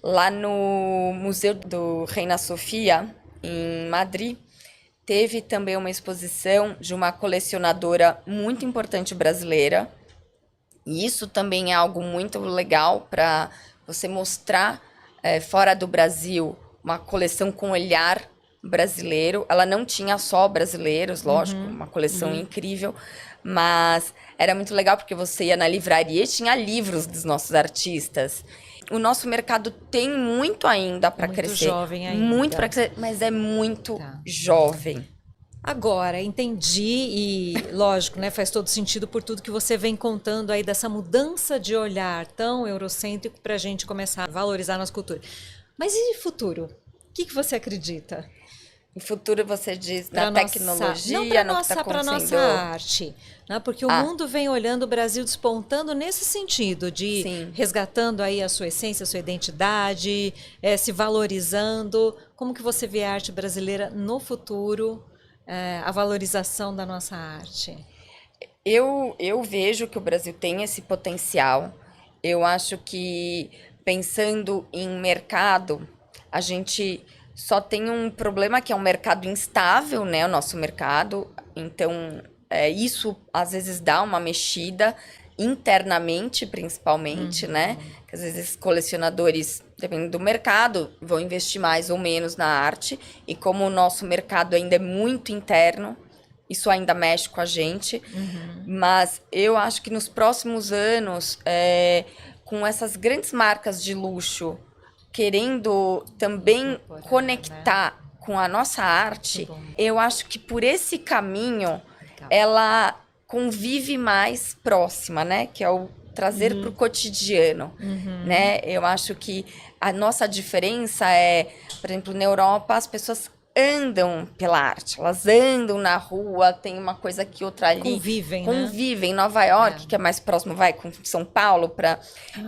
Lá no Museu do Reina Sofia, em Madrid, teve também uma exposição de uma colecionadora muito importante brasileira. E isso também é algo muito legal para você mostrar fora do Brasil uma coleção com olhar brasileiro. Ela não tinha só brasileiros, lógico, uma coleção incrível, mas era muito legal porque você ia na livraria e tinha livros dos nossos artistas. O nosso mercado tem muito ainda para crescer. Muito jovem ainda. Muito para crescer, mas é muito jovem. Agora, entendi e, lógico, né, faz todo sentido por tudo que você vem contando aí dessa mudança de olhar tão eurocêntrico para a gente começar a valorizar a nossa cultura. Mas e futuro? O que você acredita? Em futuro você diz na tecnologia, não para no que está para acontecendo. Nossa arte, né? Porque o mundo vem olhando o Brasil despontando nesse sentido de resgatando aí a sua essência, a sua identidade, se valorizando. Como que você vê a arte brasileira no futuro? A valorização da nossa arte? Eu vejo que o Brasil tem esse potencial. Eu acho que, pensando em mercado, a gente só tem um problema que é um mercado instável, né? O nosso mercado. Então, isso às vezes dá uma mexida internamente, principalmente, né? Que às vezes colecionadores, dependendo do mercado, vão investir mais ou menos na arte. E como o nosso mercado ainda é muito interno, isso ainda mexe com a gente. Mas eu acho que nos próximos anos, com essas grandes marcas de luxo querendo também conectar com a nossa arte, eu acho que por esse caminho ela convive mais próxima, né? Que é o trazer para o cotidiano, né? Eu acho que a nossa diferença é, por exemplo, na Europa as pessoas andam pela arte, elas andam na rua, tem uma coisa aqui, outra ali. Convivem. Nova York, que é mais próximo, vai com São Paulo,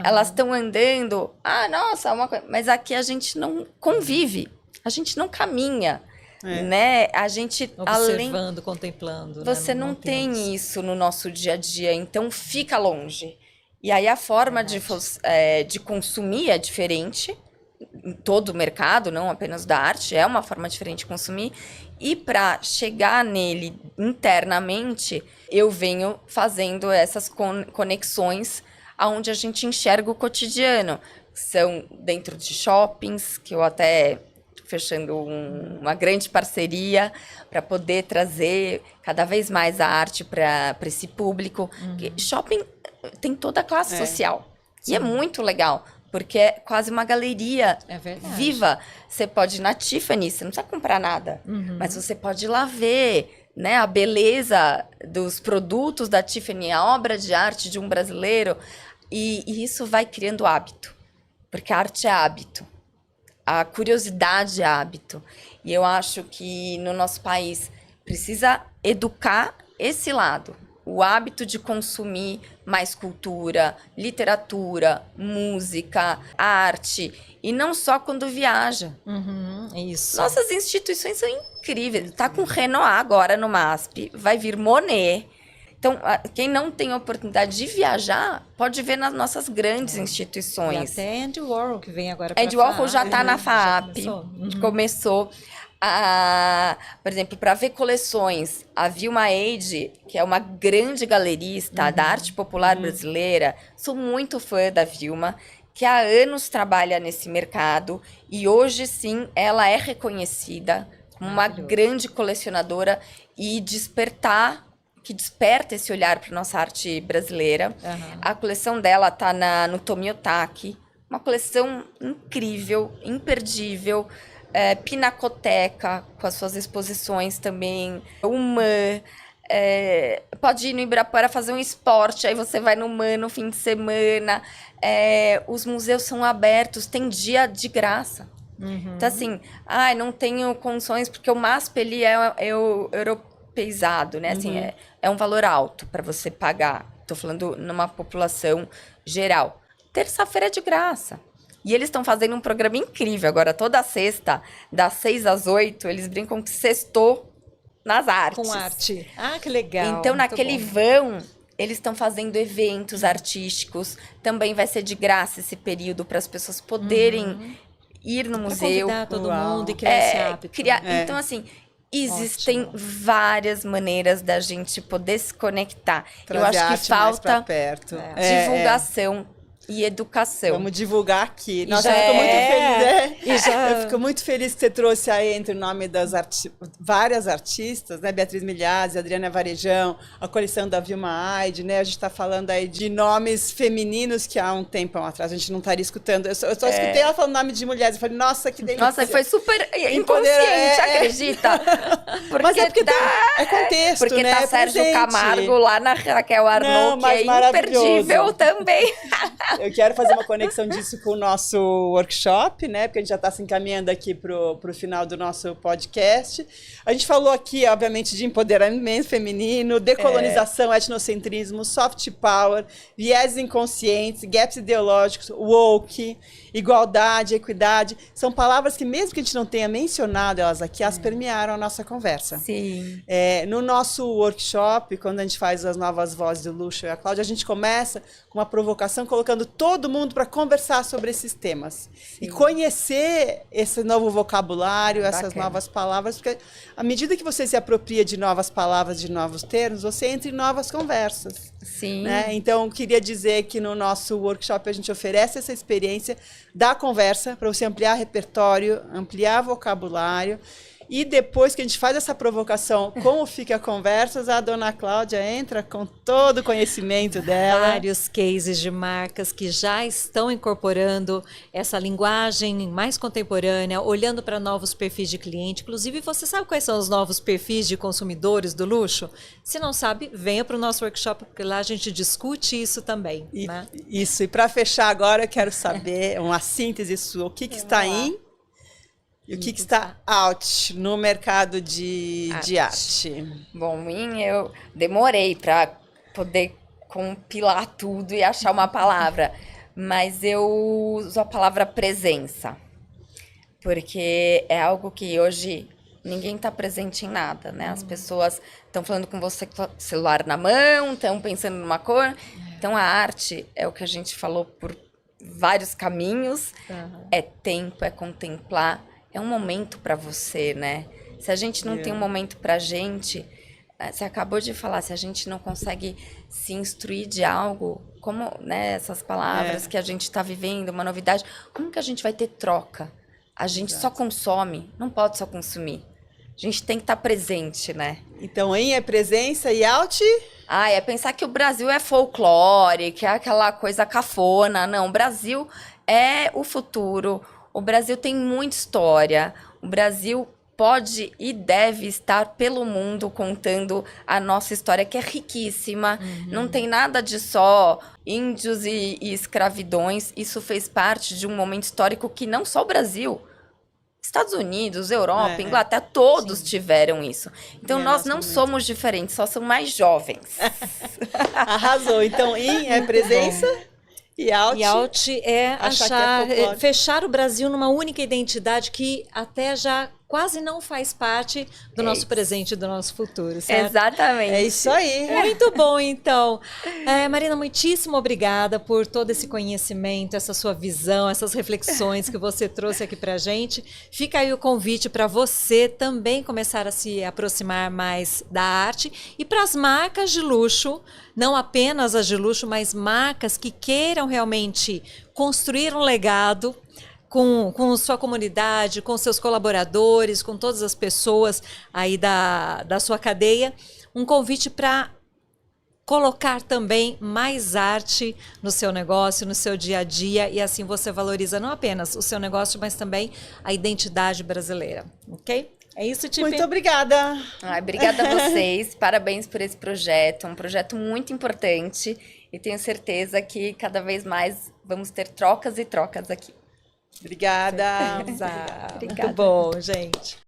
elas estão andando, nossa, uma coisa. Mas aqui a gente não convive, a gente não caminha. Né? A gente observando, contemplando. Você não tem isso no nosso dia a dia, então fica longe. E aí a forma de consumir é diferente em todo o mercado, não apenas da arte, é uma forma diferente de consumir. E para chegar nele internamente, eu venho fazendo essas conexões aonde a gente enxerga o cotidiano. São dentro de shoppings, que eu até fechando uma grande parceria para poder trazer cada vez mais a arte para esse público. Shopping tem toda a classe social. Sim. E é muito legal, porque é quase uma galeria viva. Você pode ir na Tiffany, você não precisa comprar nada, mas você pode ir lá ver, né, a beleza dos produtos da Tiffany, a obra de arte de um brasileiro, e isso vai criando hábito, porque a arte é hábito. A curiosidade é hábito. E eu acho que no nosso país precisa educar esse lado. O hábito de consumir mais cultura, literatura, música, arte. E não só quando viaja. Isso. Nossas instituições são incríveis. Tá com Renoir agora no MASP. Vai vir Monet. Então, quem não tem oportunidade de viajar, pode ver nas nossas grandes instituições. E até Andy Warhol, que vem agora para a Andy Warhol já está na FAAP, começou. Por exemplo, para ver coleções, a Vilma Eide, que é uma grande galerista da arte popular brasileira, sou muito fã da Vilma, que há anos trabalha nesse mercado, e hoje, sim, ela é reconhecida como uma grande colecionadora e que desperta esse olhar para nossa arte brasileira. A coleção dela está no Tomiotaki, uma coleção incrível, imperdível, Pinacoteca, com as suas exposições também, o MAN, pode ir no Ibirapuera fazer um esporte, aí você vai no MAN no fim de semana, os museus são abertos, tem dia de graça. Então assim, não tenho condições, porque o MASP ele é europeizado, né? Assim, é um valor alto para você pagar. Estou falando numa população geral. Terça-feira é de graça. E eles estão fazendo um programa incrível. Agora, toda sexta, das 6 às 8, eles brincam que sextou nas artes. Com arte. Que legal. Então, naquele vão, eles estão fazendo eventos artísticos. Também vai ser de graça esse período para as pessoas poderem ir no museu. Convidar todo mundo e criar esse hábito. Então, assim, existem várias maneiras da gente poder se conectar. Trazer eu acho que falta perto. Divulgação e educação. Vamos divulgar aqui. Nossa, eu fico muito feliz, né? Eu fico muito feliz que você trouxe aí entre o nome das várias artistas, né? Beatriz Milhazes, Adriana Varejão, a coleção da Vilma Eide, né? A gente está falando aí de nomes femininos que há um tempão atrás a gente não estaria escutando. Eu só escutei ela falando nome de mulheres. Eu falei, nossa, que delícia. Nossa, foi super inconsciente, acredita? Mas é porque é contexto, porque né? Tá Sérgio Camargo lá na Raquel Arnaud, que é imperdível também. Eu quero fazer uma conexão disso com o nosso workshop, né? Porque a gente já está se encaminhando aqui para o final do nosso podcast. A gente falou aqui, obviamente, de empoderamento feminino, decolonização, etnocentrismo, soft power, vieses inconscientes, gaps ideológicos, woke, igualdade, equidade. São palavras que, mesmo que a gente não tenha mencionado elas aqui, elas permearam a nossa conversa. Sim. No nosso workshop, quando a gente faz as novas vozes do Luxo e a Cláudia, a gente começa com uma provocação, colocando todo mundo para conversar sobre esses temas. Sim. E conhecer esse novo vocabulário, essas novas palavras, porque à medida que você se apropria de novas palavras, de novos termos, você entra em novas conversas. Sim. Né? Então, queria dizer que no nosso workshop a gente oferece essa experiência da conversa para você ampliar repertório, ampliar vocabulário E depois que a gente faz essa provocação com o Fica Conversas, a dona Cláudia entra com todo o conhecimento dela. Vários cases de marcas que já estão incorporando essa linguagem mais contemporânea, olhando para novos perfis de cliente. Inclusive, você sabe quais são os novos perfis de consumidores do luxo? Se não sabe, venha para o nosso workshop, porque lá a gente discute isso também. Né? Isso, e para fechar agora, eu quero saber uma síntese sua. O que está in e o que está out no mercado de arte? Bom, eu demorei para poder compilar tudo e achar uma palavra, mas eu uso a palavra presença, porque é algo que hoje ninguém está presente em nada, né? As pessoas estão falando com você com o celular na mão, estão pensando numa cor. Então, a arte é o que a gente falou por vários caminhos. É tempo, é contemplar, é um momento para você, né? Se a gente não tem um momento para a gente, você acabou de falar, se a gente não consegue se instruir de algo, como, né, essas palavras que a gente está vivendo, uma novidade, como que a gente vai ter troca? A gente só consome, não pode só consumir. A gente tem que estar presente, né? Então, in é presença e out? É pensar que o Brasil é folclore, que é aquela coisa cafona. Não, o Brasil é o futuro. O Brasil tem muita história. O Brasil pode e deve estar pelo mundo contando a nossa história, que é riquíssima. Não tem nada de só índios e escravidões. Isso fez parte de um momento histórico que não só o Brasil, Estados Unidos, Europa, Inglaterra, todos tiveram isso. Então, nós não somos diferentes, só somos mais jovens. Arrasou. Então, in é presença e out. E out é fechar o Brasil numa única identidade que até já quase não faz parte do nosso presente e do nosso futuro, certo? Exatamente. É isso aí. Muito bom, então. Marina, muitíssimo obrigada por todo esse conhecimento, essa sua visão, essas reflexões que você trouxe aqui pra gente. Fica aí o convite para você também começar a se aproximar mais da arte e para as marcas de luxo, não apenas as de luxo, mas marcas que queiram realmente construir um legado com sua comunidade, com seus colaboradores, com todas as pessoas aí da sua cadeia, um convite para colocar também mais arte no seu negócio, no seu dia a dia, e assim você valoriza não apenas o seu negócio, mas também a identidade brasileira, ok? É isso, Tipi. Muito obrigada. Obrigada a vocês, parabéns por esse projeto, um projeto muito importante, e tenho certeza que cada vez mais vamos ter trocas e trocas aqui. Obrigada. Muito bom, gente.